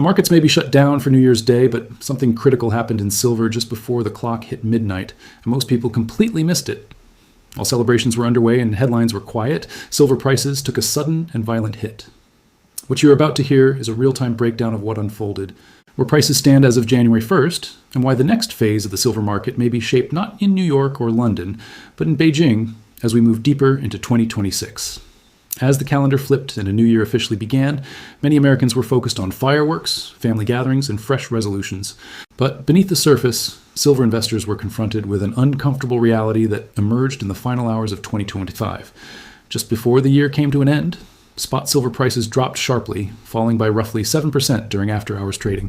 The markets may be shut down for New Year's Day, but something critical happened in silver just before the clock hit midnight, and most people completely missed it. While celebrations were underway and headlines were quiet, silver prices took a sudden and violent hit. What you're about to hear is a real-time breakdown of what unfolded, where prices stand as of January 1st, and why the next phase of the silver market may be shaped not in New York or London, but in Beijing as we move deeper into 2026. As the calendar flipped and a new year officially began, many Americans were focused on fireworks, family gatherings, and fresh resolutions. But beneath the surface, silver investors were confronted with an uncomfortable reality that emerged in the final hours of 2025. Just before the year came to an end, spot silver prices dropped sharply, falling by roughly 7% during after-hours trading.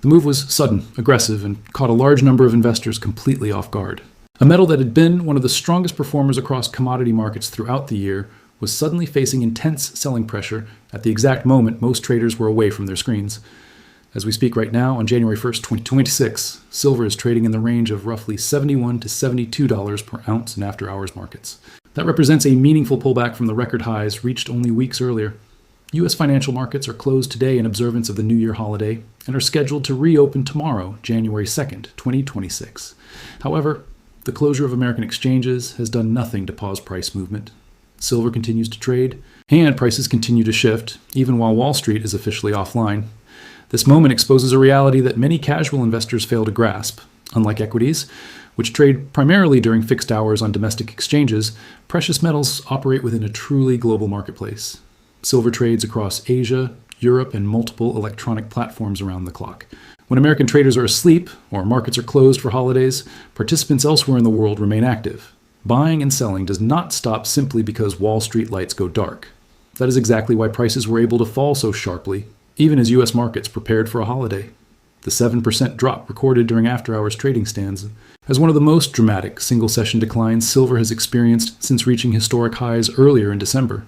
The move was sudden, aggressive, and caught a large number of investors completely off guard. A metal that had been one of the strongest performers across commodity markets throughout the year was suddenly facing intense selling pressure at the exact moment most traders were away from their screens. As we speak right now, on January 1st, 2026, silver is trading in the range of roughly $71 to $72 per ounce in after-hours markets. That represents a meaningful pullback from the record highs reached only weeks earlier. U.S. financial markets are closed today in observance of the New Year holiday and are scheduled to reopen tomorrow, January 2nd, 2026. However, the closure of American exchanges has done nothing to pause price movement. Silver continues to trade, and prices continue to shift, even while Wall Street is officially offline. This moment exposes a reality that many casual investors fail to grasp. Unlike equities, which trade primarily during fixed hours on domestic exchanges, precious metals operate within a truly global marketplace. Silver trades across Asia, Europe, and multiple electronic platforms around the clock. When American traders are asleep or markets are closed for holidays, participants elsewhere in the world remain active. Buying and selling does not stop simply because Wall Street lights go dark. That is exactly why prices were able to fall so sharply, even as U.S. markets prepared for a holiday. The 7% drop recorded during after-hours trading stands as one of the most dramatic single-session declines silver has experienced since reaching historic highs earlier in December.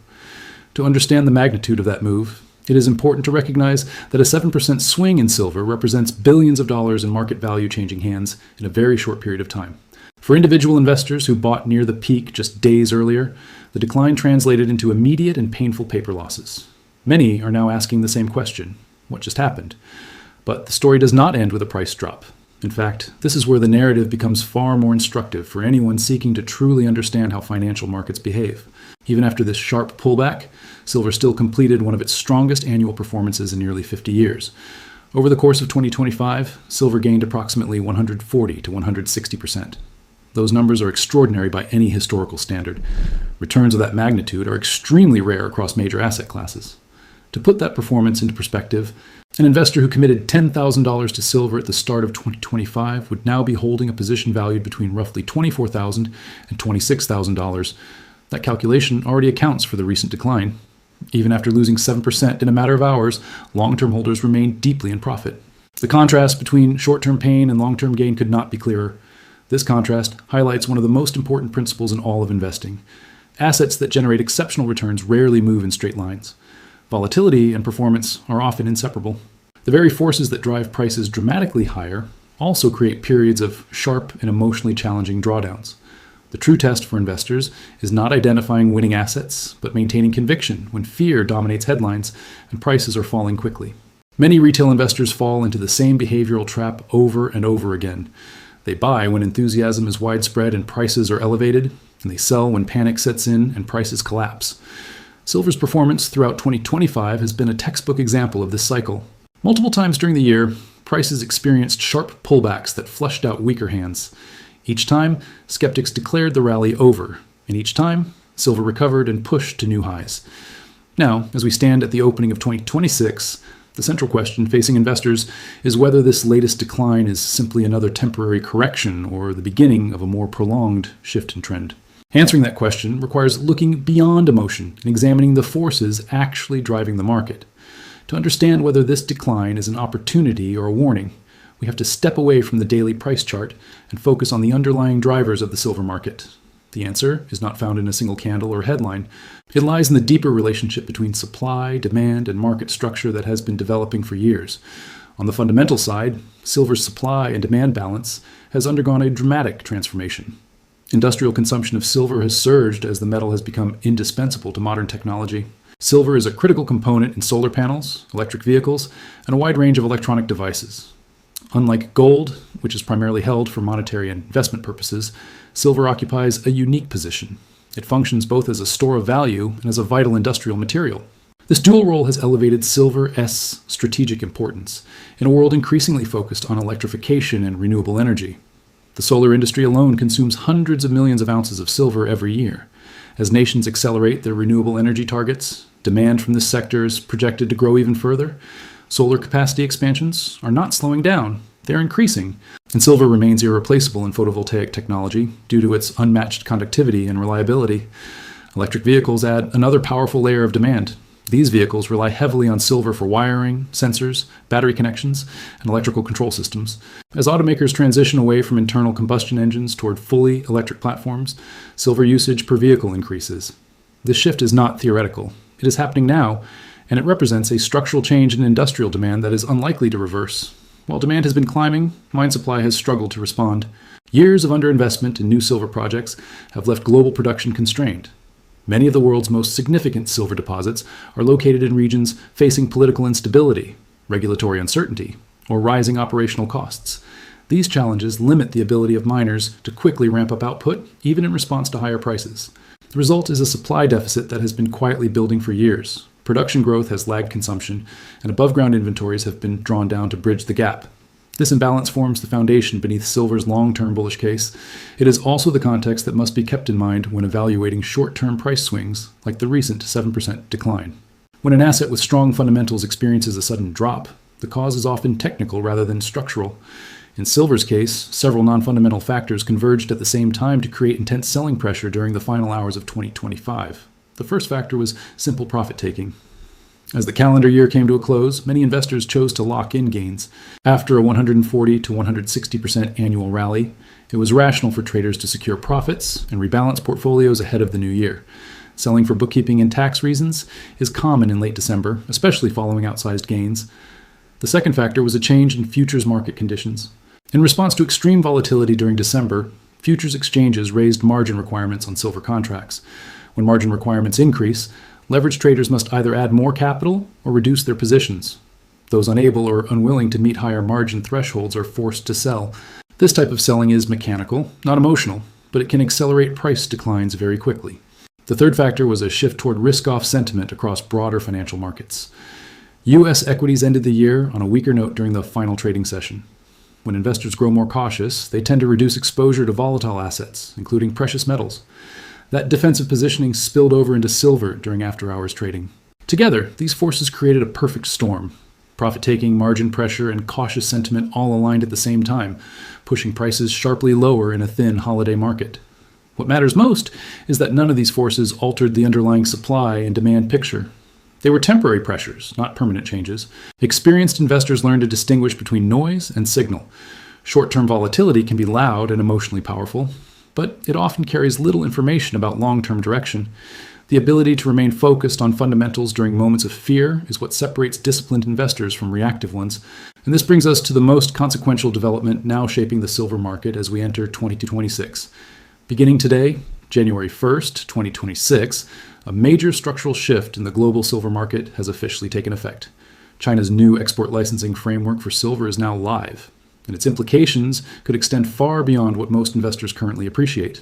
To understand the magnitude of that move, it is important to recognize that a 7% swing in silver represents billions of dollars in market value changing hands in a very short period of time. For individual investors who bought near the peak just days earlier, the decline translated into immediate and painful paper losses. Many are now asking the same question: what just happened? But the story does not end with a price drop. In fact, this is where the narrative becomes far more instructive for anyone seeking to truly understand how financial markets behave. Even after this sharp pullback, silver still completed one of its strongest annual performances in nearly 50 years. Over the course of 2025, silver gained approximately 140 to 160%. Those numbers are extraordinary by any historical standard. Returns of that magnitude are extremely rare across major asset classes. To put that performance into perspective, an investor who committed $10,000 to silver at the start of 2025 would now be holding a position valued between roughly $24,000 and $26,000. That calculation already accounts for the recent decline. Even after losing 7% in a matter of hours, long-term holders remain deeply in profit. The contrast between short-term pain and long-term gain could not be clearer. This contrast highlights one of the most important principles in all of investing. Assets that generate exceptional returns rarely move in straight lines. Volatility and performance are often inseparable. The very forces that drive prices dramatically higher also create periods of sharp and emotionally challenging drawdowns. The true test for investors is not identifying winning assets, but maintaining conviction when fear dominates headlines and prices are falling quickly. Many retail investors fall into the same behavioral trap over and over again. They buy when enthusiasm is widespread and prices are elevated, and they sell when panic sets in and prices collapse. Silver's performance throughout 2025 has been a textbook example of this cycle. Multiple times during the year, prices experienced sharp pullbacks that flushed out weaker hands. Each time, skeptics declared the rally over, and each time, silver recovered and pushed to new highs. Now, as we stand at the opening of 2026, the central question facing investors is whether this latest decline is simply another temporary correction or the beginning of a more prolonged shift in trend. Answering that question requires looking beyond emotion and examining the forces actually driving the market. To understand whether this decline is an opportunity or a warning, we have to step away from the daily price chart and focus on the underlying drivers of the silver market. The answer is not found in a single candle or headline. It lies in the deeper relationship between supply, demand, and market structure that has been developing for years. On the fundamental side, silver's supply and demand balance has undergone a dramatic transformation. Industrial consumption of silver has surged as the metal has become indispensable to modern technology. Silver is a critical component in solar panels, electric vehicles, and a wide range of electronic devices. Unlike gold, which is primarily held for monetary and investment purposes, silver occupies a unique position. It functions both as a store of value and as a vital industrial material. This dual role has elevated silver's strategic importance in a world increasingly focused on electrification and renewable energy. The solar industry alone consumes hundreds of millions of ounces of silver every year. As nations accelerate their renewable energy targets, demand from this sector is projected to grow even further. Solar capacity expansions are not slowing down, they're increasing, and silver remains irreplaceable in photovoltaic technology due to its unmatched conductivity and reliability. Electric vehicles add another powerful layer of demand. These vehicles rely heavily on silver for wiring, sensors, battery connections, and electrical control systems. As automakers transition away from internal combustion engines toward fully electric platforms, silver usage per vehicle increases. This shift is not theoretical. It is happening now, and it represents a structural change in industrial demand that is unlikely to reverse. While demand has been climbing, mine supply has struggled to respond. Years of underinvestment in new silver projects have left global production constrained. Many of the world's most significant silver deposits are located in regions facing political instability, regulatory uncertainty, or rising operational costs. These challenges limit the ability of miners to quickly ramp up output, even in response to higher prices. The result is a supply deficit that has been quietly building for years. Production growth has lagged consumption, and above-ground inventories have been drawn down to bridge the gap. This imbalance forms the foundation beneath silver's long-term bullish case. It is also the context that must be kept in mind when evaluating short-term price swings, like the recent 7% decline. When an asset with strong fundamentals experiences a sudden drop, the cause is often technical rather than structural. In silver's case, several non-fundamental factors converged at the same time to create intense selling pressure during the final hours of 2025. The first factor was simple profit-taking. As the calendar year came to a close, many investors chose to lock in gains. After a 140 to 160% annual rally, it was rational for traders to secure profits and rebalance portfolios ahead of the new year. Selling for bookkeeping and tax reasons is common in late December, especially following outsized gains. The second factor was a change in futures market conditions. In response to extreme volatility during December, futures exchanges raised margin requirements on silver contracts. When margin requirements increase, leveraged traders must either add more capital or reduce their positions. Those unable or unwilling to meet higher margin thresholds are forced to sell. This type of selling is mechanical, not emotional, but it can accelerate price declines very quickly. The third factor was a shift toward risk-off sentiment across broader financial markets. U.S. equities ended the year on a weaker note during the final trading session. When investors grow more cautious, they tend to reduce exposure to volatile assets, including precious metals. That defensive positioning spilled over into silver during after-hours trading. Together, these forces created a perfect storm. Profit-taking, margin pressure, and cautious sentiment all aligned at the same time, pushing prices sharply lower in a thin holiday market. What matters most is that none of these forces altered the underlying supply and demand picture. They were temporary pressures, not permanent changes. Experienced investors learned to distinguish between noise and signal. Short-term volatility can be loud and emotionally powerful, but it often carries little information about long-term direction. The ability to remain focused on fundamentals during moments of fear is what separates disciplined investors from reactive ones. And this brings us to the most consequential development now shaping the silver market as we enter 2026. Beginning today, January 1st, 2026, a major structural shift in the global silver market has officially taken effect. China's new export licensing framework for silver is now live, and its implications could extend far beyond what most investors currently appreciate.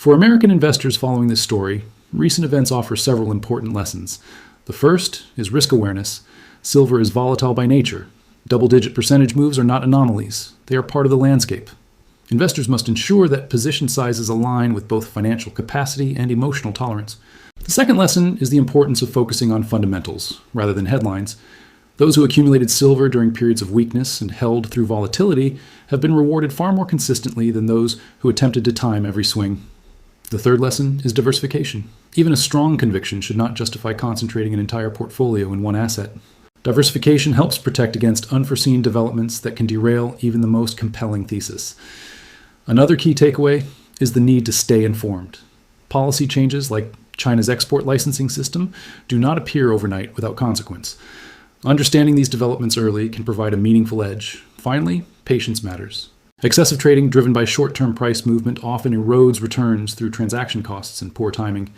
For American investors following this story, recent events offer several important lessons. The first is risk awareness. Silver is volatile by nature. Double-digit percentage moves are not anomalies. They are part of the landscape. Investors must ensure that position sizes align with both financial capacity and emotional tolerance. The second lesson is the importance of focusing on fundamentals rather than headlines. Those who accumulated silver during periods of weakness and held through volatility have been rewarded far more consistently than those who attempted to time every swing. The third lesson is diversification. Even a strong conviction should not justify concentrating an entire portfolio in one asset. Diversification helps protect against unforeseen developments that can derail even the most compelling thesis. Another key takeaway is the need to stay informed. Policy changes like China's export licensing system do not appear overnight without consequence. Understanding these developments early can provide a meaningful edge. Finally, patience matters. Excessive trading driven by short-term price movement often erodes returns through transaction costs and poor timing.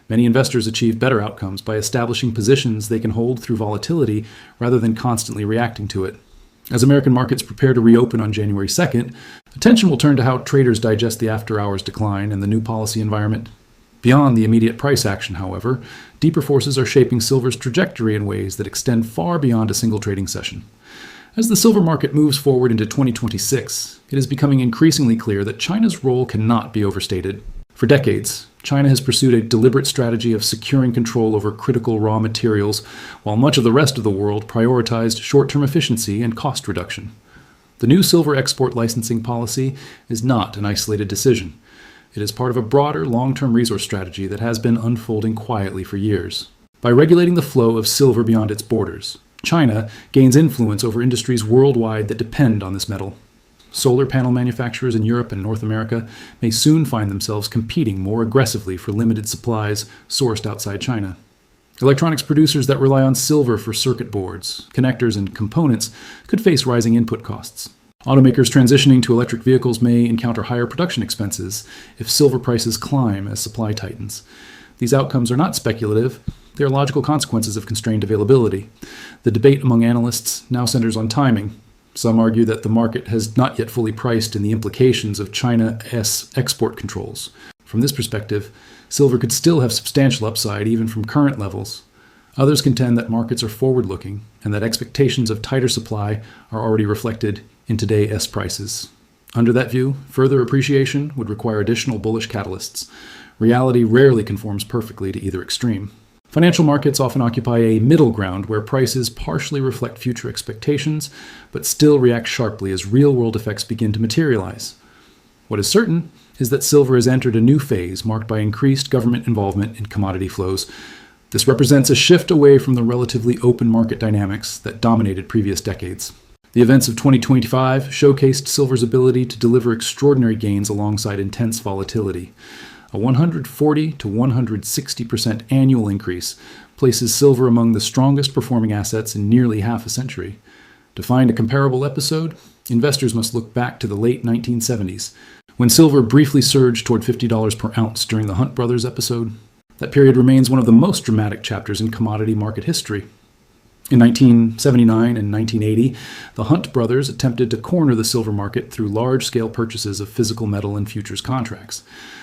Many investors achieve better outcomes by establishing positions they can hold through volatility rather than constantly reacting to it. As American markets prepare to reopen on January 2nd, attention will turn to how traders digest the after-hours decline and the new policy environment. Beyond the immediate price action, however, deeper forces are shaping silver's trajectory in ways that extend far beyond a single trading session. As the silver market moves forward into 2026, it is becoming increasingly clear that China's role cannot be overstated. For decades, China has pursued a deliberate strategy of securing control over critical raw materials, while much of the rest of the world prioritized short-term efficiency and cost reduction. The new silver export licensing policy is not an isolated decision. It is part of a broader long-term resource strategy that has been unfolding quietly for years. By regulating the flow of silver beyond its borders, China gains influence over industries worldwide that depend on this metal. Solar panel manufacturers in Europe and North America may soon find themselves competing more aggressively for limited supplies sourced outside China. Electronics producers that rely on silver for circuit boards, connectors, and components could face rising input costs. Automakers transitioning to electric vehicles may encounter higher production expenses if silver prices climb as supply tightens. These outcomes are not speculative. They are logical consequences of constrained availability. The debate among analysts now centers on timing. Some argue that the market has not yet fully priced in the implications of China's export controls. From this perspective, silver could still have substantial upside even from current levels. Others contend that markets are forward-looking and that expectations of tighter supply are already reflected in today's prices. Under that view, further appreciation would require additional bullish catalysts. Reality rarely conforms perfectly to either extreme. Financial markets often occupy a middle ground where prices partially reflect future expectations, but still react sharply as real-world effects begin to materialize. What is certain is that silver has entered a new phase marked by increased government involvement in commodity flows. This represents a shift away from the relatively open market dynamics that dominated previous decades. The events of 2025 showcased silver's ability to deliver extraordinary gains alongside intense volatility. A 140 to 160% annual increase places silver among the strongest performing assets in nearly half a century. To find a comparable episode, investors must look back to the late 1970s, when silver briefly surged toward $50 per ounce during the Hunt Brothers episode. That period remains one of the most dramatic chapters in commodity market history. In 1979 and 1980, the Hunt brothers attempted to corner the silver market through large-scale purchases of physical metal and futures contracts.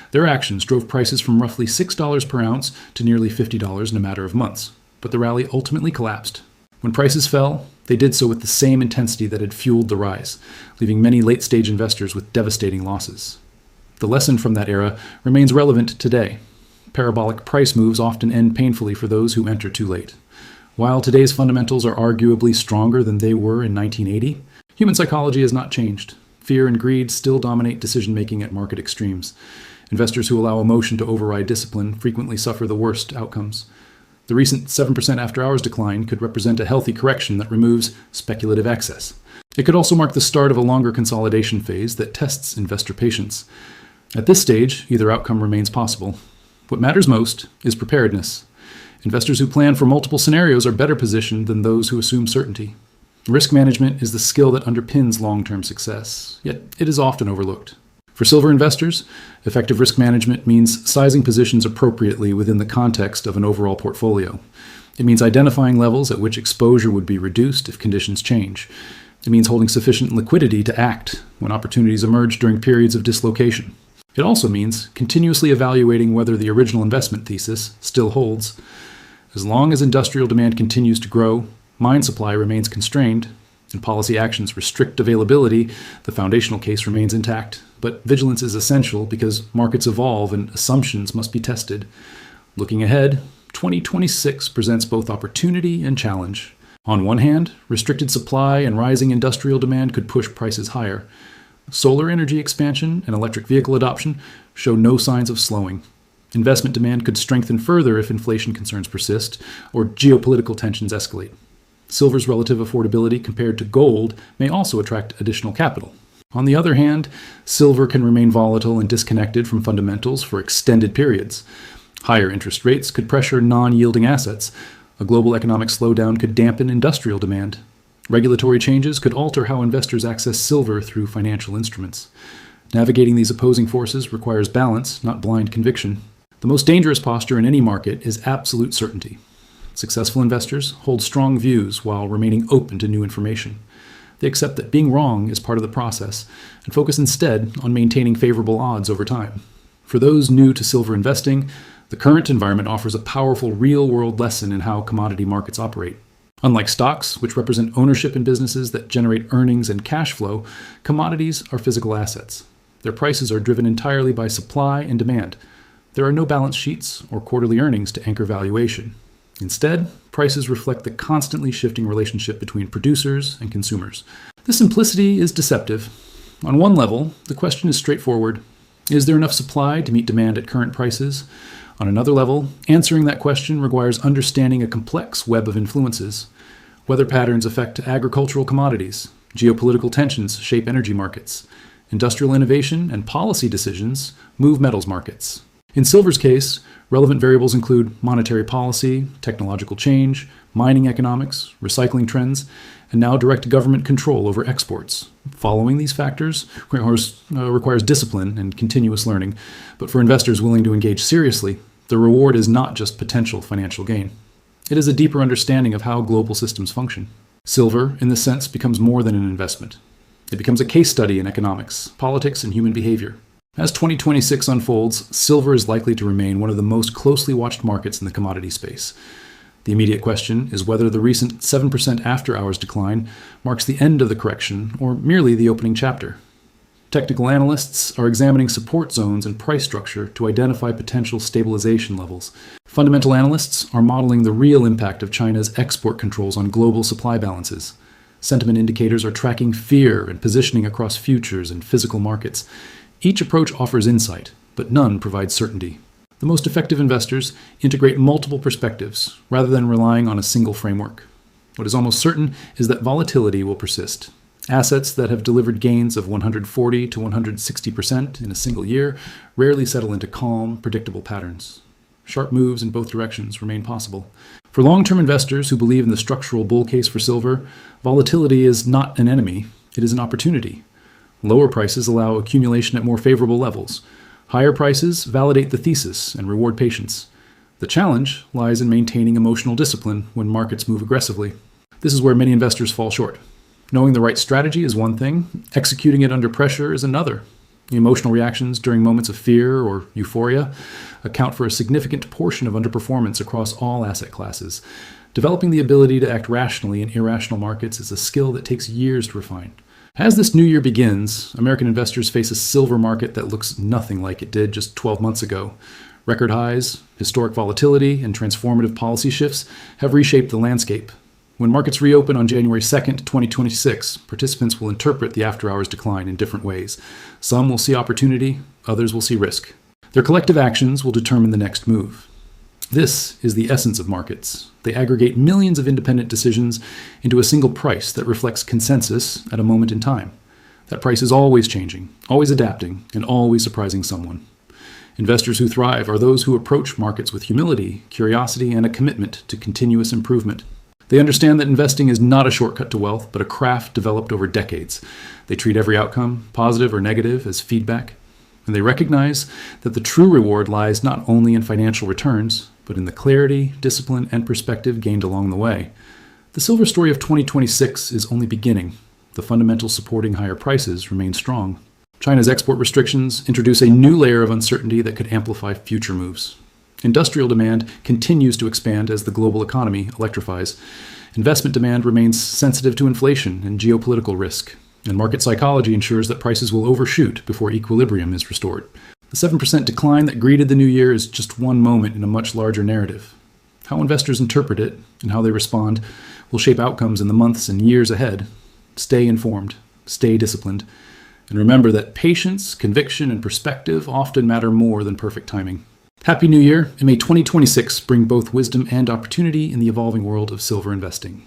Their actions drove prices from roughly $6 per ounce to nearly $50 in a matter of months, but the rally ultimately collapsed. When prices fell, they did so with the same intensity that had fueled the rise, leaving many late-stage investors with devastating losses. The lesson from that era remains relevant today. Parabolic price moves often end painfully for those who enter too late. While today's fundamentals are arguably stronger than they were in 1980, human psychology has not changed. Fear and greed still dominate decision-making at market extremes. Investors who allow emotion to override discipline frequently suffer the worst outcomes. The recent 7% after-hours decline could represent a healthy correction that removes speculative excess. It could also mark the start of a longer consolidation phase that tests investor patience. At this stage, either outcome remains possible. What matters most is preparedness. Investors who plan for multiple scenarios are better positioned than those who assume certainty. Risk management is the skill that underpins long-term success, yet it is often overlooked. For silver investors, effective risk management means sizing positions appropriately within the context of an overall portfolio. It means identifying levels at which exposure would be reduced if conditions change. It means holding sufficient liquidity to act when opportunities emerge during periods of dislocation. It also means continuously evaluating whether the original investment thesis still holds. As long as industrial demand continues to grow, mine supply remains constrained, and policy actions restrict availability, the foundational case remains intact. But vigilance is essential because markets evolve and assumptions must be tested. Looking ahead, 2026 presents both opportunity and challenge. On one hand, restricted supply and rising industrial demand could push prices higher. Solar energy expansion and electric vehicle adoption show no signs of slowing. Investment demand could strengthen further if inflation concerns persist or geopolitical tensions escalate. Silver's relative affordability compared to gold may also attract additional capital. On the other hand, silver can remain volatile and disconnected from fundamentals for extended periods. Higher interest rates could pressure non-yielding assets. A global economic slowdown could dampen industrial demand. Regulatory changes could alter how investors access silver through financial instruments. Navigating these opposing forces requires balance, not blind conviction. The most dangerous posture in any market is absolute certainty. Successful investors hold strong views while remaining open to new information. They accept that being wrong is part of the process and focus instead on maintaining favorable odds over time. For those new to silver investing, the current environment offers a powerful real-world lesson in how commodity markets operate. Unlike stocks, which represent ownership in businesses that generate earnings and cash flow, commodities are physical assets. Their prices are driven entirely by supply and demand. There are no balance sheets or quarterly earnings to anchor valuation. Instead, prices reflect the constantly shifting relationship between producers and consumers. This simplicity is deceptive. On one level, the question is straightforward. Is there enough supply to meet demand at current prices? On another level, answering that question requires understanding a complex web of influences. Weather patterns affect agricultural commodities. Geopolitical tensions shape energy markets. Industrial innovation and policy decisions move metals markets. In silver's case, relevant variables include monetary policy, technological change, mining economics, recycling trends, and now direct government control over exports. Following these factors requires discipline and continuous learning, but for investors willing to engage seriously, the reward is not just potential financial gain. It is a deeper understanding of how global systems function. Silver, in this sense, becomes more than an investment. It becomes a case study in economics, politics, and human behavior. As 2026 unfolds, silver is likely to remain one of the most closely watched markets in the commodity space. The immediate question is whether the recent 7% after-hours decline marks the end of the correction or merely the opening chapter. Technical analysts are examining support zones and price structure to identify potential stabilization levels. Fundamental analysts are modeling the real impact of China's export controls on global supply balances. Sentiment indicators are tracking fear and positioning across futures and physical markets. Each approach offers insight, but none provides certainty. The most effective investors integrate multiple perspectives rather than relying on a single framework. What is almost certain is that volatility will persist. Assets that have delivered gains of 140 to 160% in a single year rarely settle into calm, predictable patterns. Sharp moves in both directions remain possible. For long-term investors who believe in the structural bull case for silver, volatility is not an enemy, it is an opportunity. Lower prices allow accumulation at more favorable levels. Higher prices validate the thesis and reward patience. The challenge lies in maintaining emotional discipline when markets move aggressively. This is where many investors fall short. Knowing the right strategy is one thing, executing it under pressure is another. Emotional reactions during moments of fear or euphoria account for a significant portion of underperformance across all asset classes. Developing the ability to act rationally in irrational markets is a skill that takes years to refine. As this new year begins, American investors face a silver market that looks nothing like it did just 12 months ago. Record highs, historic volatility, and transformative policy shifts have reshaped the landscape. When markets reopen on January 2nd, 2026, participants will interpret the after-hours decline in different ways. Some will see opportunity, others will see risk. Their collective actions will determine the next move. This is the essence of markets. They aggregate millions of independent decisions into a single price that reflects consensus at a moment in time. That price is always changing, always adapting, and always surprising someone. Investors who thrive are those who approach markets with humility, curiosity, and a commitment to continuous improvement. They understand that investing is not a shortcut to wealth, but a craft developed over decades. They treat every outcome, positive or negative, as feedback. And they recognize that the true reward lies not only in financial returns, but in the clarity, discipline, and perspective gained along the way. The silver story of 2026 is only beginning. The fundamentals supporting higher prices remain strong. China's export restrictions introduce a new layer of uncertainty that could amplify future moves. Industrial demand continues to expand as the global economy electrifies. Investment demand remains sensitive to inflation and geopolitical risk, and market psychology ensures that prices will overshoot before equilibrium is restored. The 7% decline that greeted the new year is just one moment in a much larger narrative. How investors interpret it and how they respond will shape outcomes in the months and years ahead. Stay informed, stay disciplined, and remember that patience, conviction, and perspective often matter more than perfect timing. Happy New Year, and may 2026 bring both wisdom and opportunity in the evolving world of silver investing.